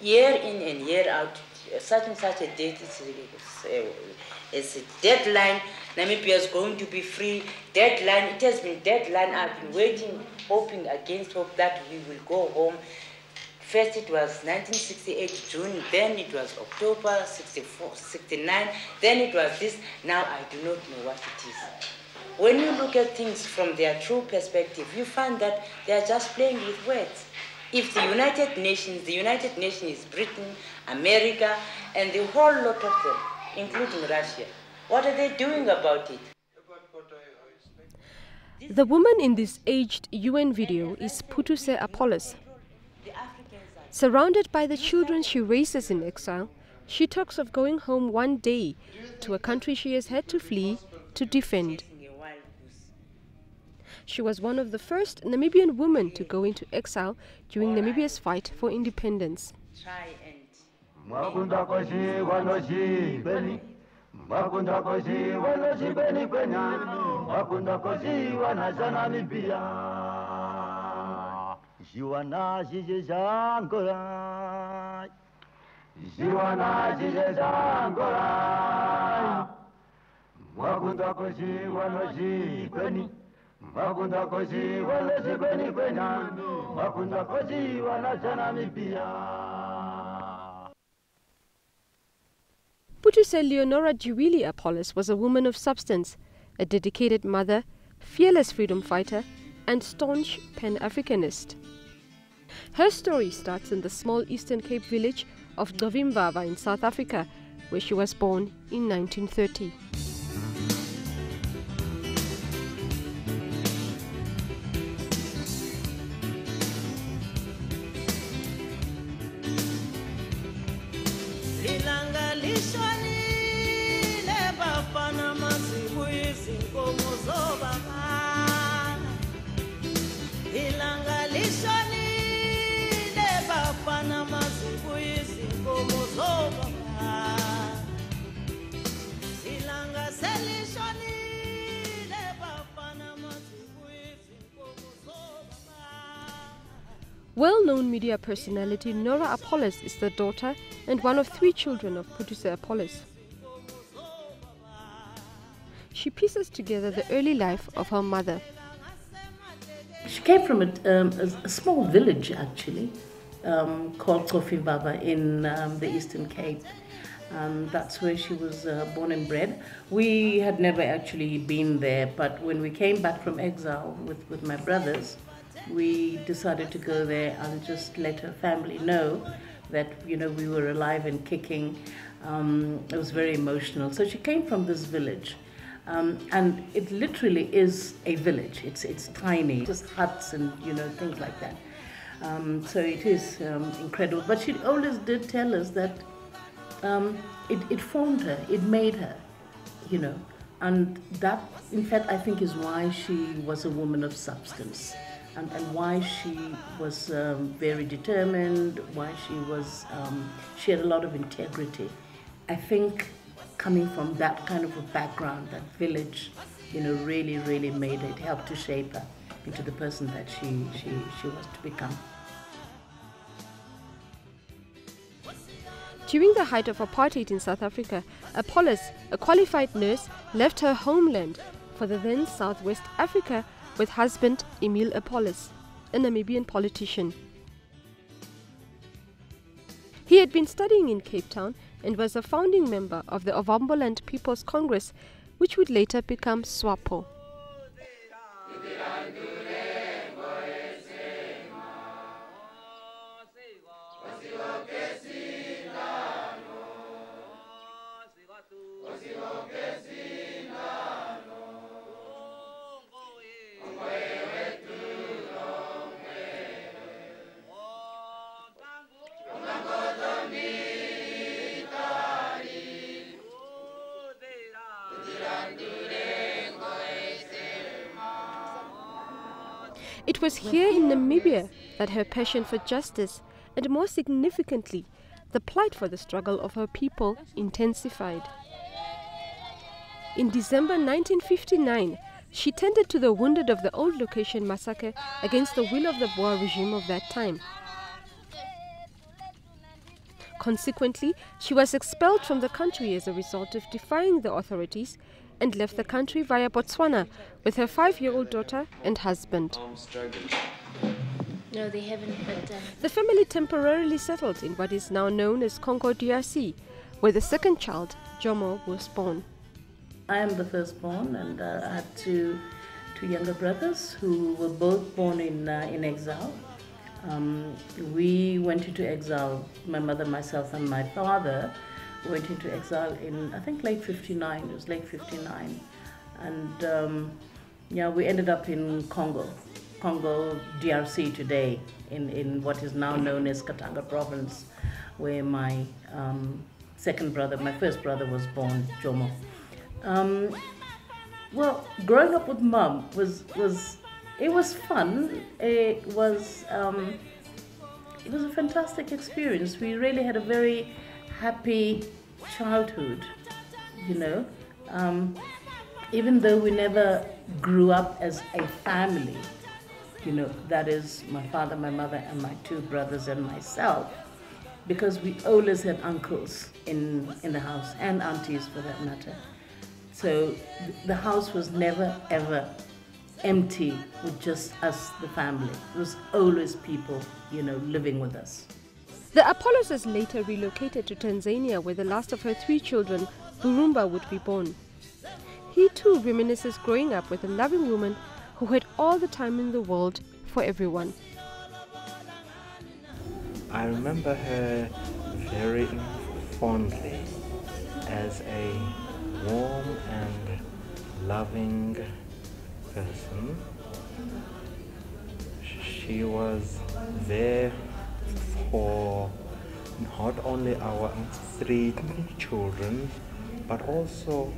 year in and year out, such and such a date is a deadline. Namibia is going to be free. Deadline. It has been deadline. I've been waiting, hoping against hope that we will go home. First it was 1968 June, then it was October 69, then it was this. Now I do not know what it is. When you look at things from their true perspective, you find that they are just playing with words. If the United Nations is Britain, America, and the whole lot of them, including Russia, what are they doing about it? The woman in this aged UN video is Putuse Appolus. Surrounded by the children she raises in exile, she talks of going home one day to a country she has had to flee to defend. She was one of the first Namibian women to go into exile during Namibia's fight for independence. Putuse Leonora Jiwili Appolus was a woman of substance, a dedicated mother, fearless freedom fighter, and staunch Pan-Africanist. Her story starts in the small Eastern Cape village of Dovimvava in South Africa, where she was born in 1930. Well-known media personality Nora Appolus is the daughter and one of 3 children of Putuse Appolus. She pieces together the early life of her mother. She came from a small village, actually, called Dovimvava in the Eastern Cape. That's where she was born and bred. We had never actually been there, but when we came back from exile with my brothers, we decided to go there and just let her family know that, you know, we were alive and kicking. It was very emotional. So she came from this village. And it literally is a village. It's tiny, just huts and, you know, things like that. So it is incredible. But she always did tell us that it formed her, it made her, you know. And that, in fact, I think is why she was a woman of substance. And why she was very determined, why she had a lot of integrity. I think coming from that kind of a background, that village, you know, really, really made it, helped to shape her into the person that she was to become. During the height of apartheid in South Africa, Appolus, a qualified nurse, left her homeland for the then Southwest Africa with husband Emil Appolus, a Namibian politician. He had been studying in Cape Town and was a founding member of the Ovamboland People's Congress, which would later become SWAPO. It was here in Namibia that her passion for justice, and more significantly, the plight for the struggle of her people, intensified. In December 1959, she tended to the wounded of the old location massacre against the will of the Boer regime of that time. Consequently, she was expelled from the country as a result of defying the authorities and left the country via Botswana with her 5-year-old daughter and husband. No, they haven't, but... The family temporarily settled in what is now known as Congo DRC, where the second child, Jomo, was born. I am the firstborn, and I had two younger brothers who were both born in exile. We went into exile, my mother, myself, and my father went into exile in, I think, late 59. It was late 59. And yeah, we ended up in Congo DRC today, in what is now known as Katanga province, where my my first brother was born, Jomo. Well, growing up with Mum was fun. It was a fantastic experience. We really had a very happy childhood, you know. Even though we never grew up as a family, you know, that is my father, my mother, and my two brothers and myself, because we always had uncles in the house, and aunties for that matter. So the house was never ever empty with just us, the family. It was always people, you know, living with us. The Appoluses later relocated to Tanzania, where the last of her 3 children, Burumba, would be born. He too reminisces growing up with a loving woman who had all the time in the world for everyone. I remember her very fondly as a warm and loving person. She was there for not only our 3 children, but also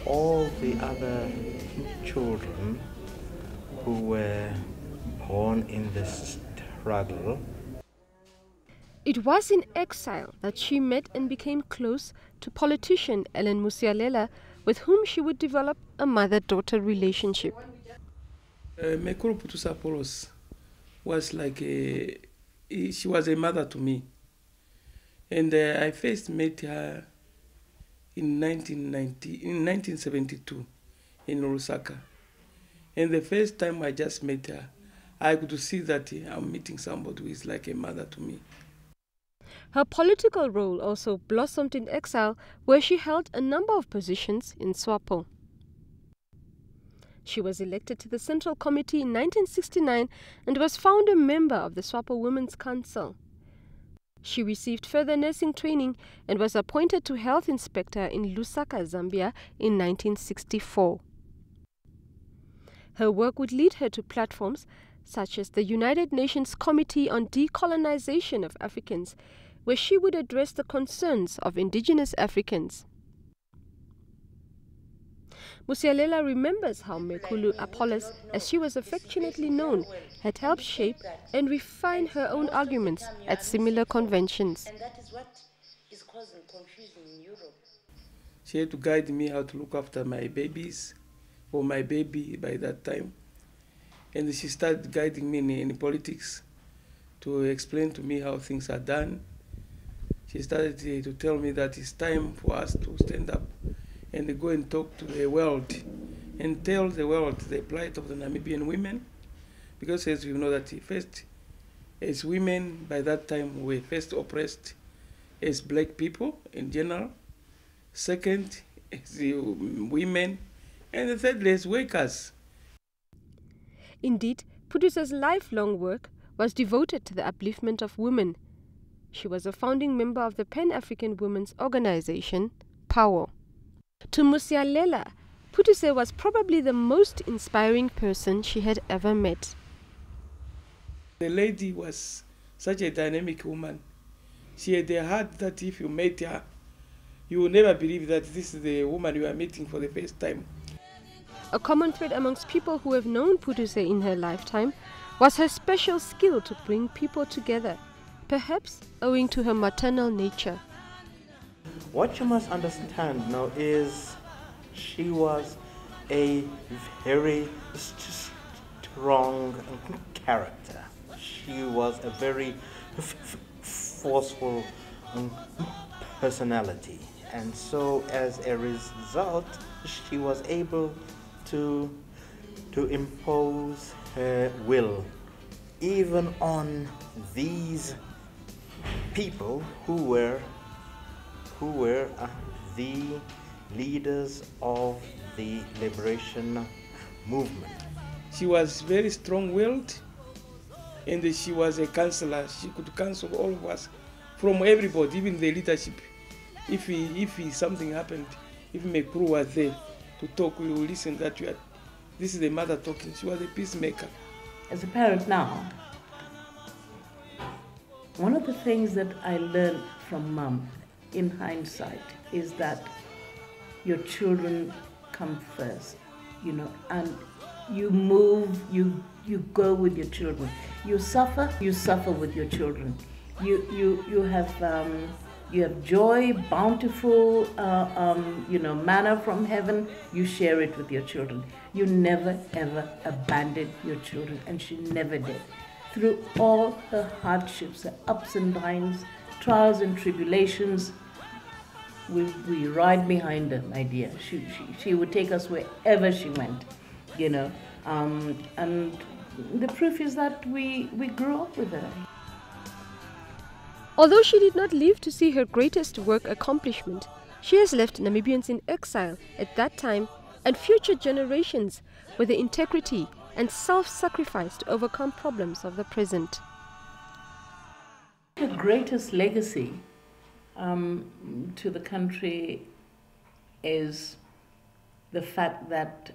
all the other children who were born in this struggle. It was in exile that she met and became close to politician Ellen Musialela, with whom she would develop a mother-daughter relationship. Meekulu Putuse Appolus was like she was a mother to me. And I first met her in 1972 in Lusaka. And the first time I just met her, I could see that I'm meeting somebody who is like a mother to me. Her political role also blossomed in exile, where she held a number of positions in SWAPO. She was elected to the Central Committee in 1969 and was found a member of the SWAPO Women's Council. She received further nursing training and was appointed to health inspector in Lusaka, Zambia in 1964. Her work would lead her to platforms such as the United Nations Committee on Decolonization of Africans, where she would address the concerns of indigenous Africans. Musialela remembers how Meekulu Appolus, as she was affectionately known, had helped shape and refine her own arguments at similar conventions. And that is what is causing confusion in Europe. She had to guide me how to look after my babies, or my baby by that time. And she started guiding me in politics to explain to me how things are done. She started to tell me that it's time for us to stand up and go and talk to the world and tell the world the plight of the Namibian women. Because as you know that first, as women by that time were first oppressed as black people in general, second as the women, and the third as workers. Indeed, Putuse's lifelong work was devoted to the upliftment of women. She was a founding member of the Pan-African Women's Organization, POWER. To Musialela, Putuse was probably the most inspiring person she had ever met. The lady was such a dynamic woman. She had a heart that if you met her, you will never believe that this is the woman you are meeting for the first time. A common thread amongst people who have known Putuse in her lifetime was her special skill to bring people together, perhaps owing to her maternal nature. What you must understand now is she was a very strong character. She was a very forceful personality. And so as a result, she was able to impose her will even on these people who were the leaders of the liberation movement. She was very strong-willed, and she was a counselor. She could counsel all of us, from everybody, even the leadership. If something happened, if Meekulu was there to talk, we will listen that this is the mother talking. She was a peacemaker. As a parent now, one of the things that I learned from Mum in hindsight is that your children come first, and you move, you go with your children. You suffer with your children. You have joy, bountiful, manna from heaven. You share it with your children. You never ever abandon your children, and she never did. Through all her hardships, her ups and downs, trials and tribulations, we ride behind her, my dear. She would take us wherever she went, and the proof is that we grew up with her. Although she did not live to see her greatest work accomplishment, she has left Namibians in exile at that time and future generations with the integrity and self-sacrifice to overcome problems of the present. The greatest legacy to the country is the fact that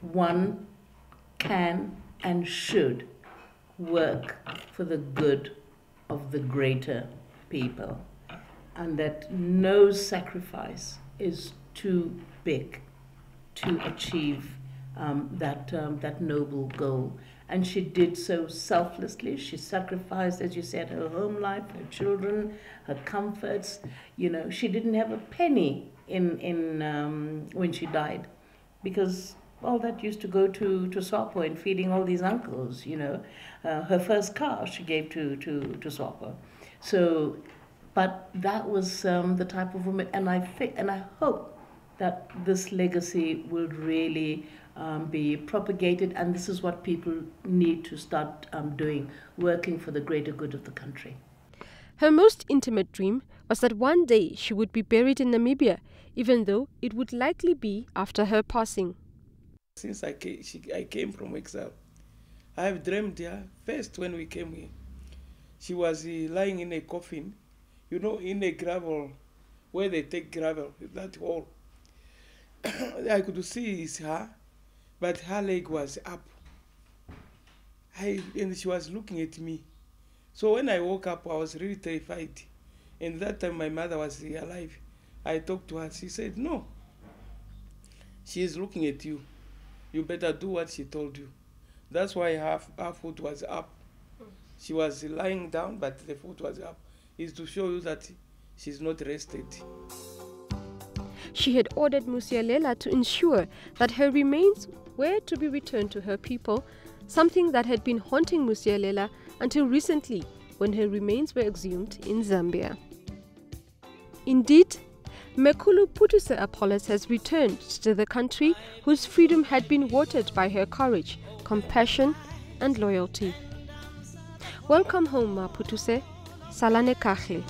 one can and should work for the good of the greater people, and that no sacrifice is too big to achieve that noble goal. And she did so selflessly. She sacrificed, as you said, her home life, her children, her comforts. She didn't have a penny in when she died, because all that used to go to SWAPO and feeding all these uncles. Her first car she gave to SWAPO. So, but that was the type of woman, and I hope that this legacy will really be propagated, and this is what people need to start doing, working for the greater good of the country. Her most intimate dream was that one day she would be buried in Namibia, even though it would likely be after her passing. Since I came from exile, I have dreamed her first when we came here. She was lying in a coffin, in a gravel, where they take gravel, that hole. I could see it's her, but her leg was up. And she was looking at me. So when I woke up, I was really terrified. And that time my mother was alive. I talked to her. She said, "No, she is looking at you. You better do what she told you." That's why her foot was up. She was lying down, but the foot was up. It's to show you that she's not rested. She had ordered Musialela to ensure that her remains were to be returned to her people, something that had been haunting Musialela until recently, when her remains were exhumed in Zambia. Indeed, Meekulu Putuse Appolus has returned to the country whose freedom had been watered by her courage, compassion and loyalty. Welcome home, Ma Putuse. Salane Kahle.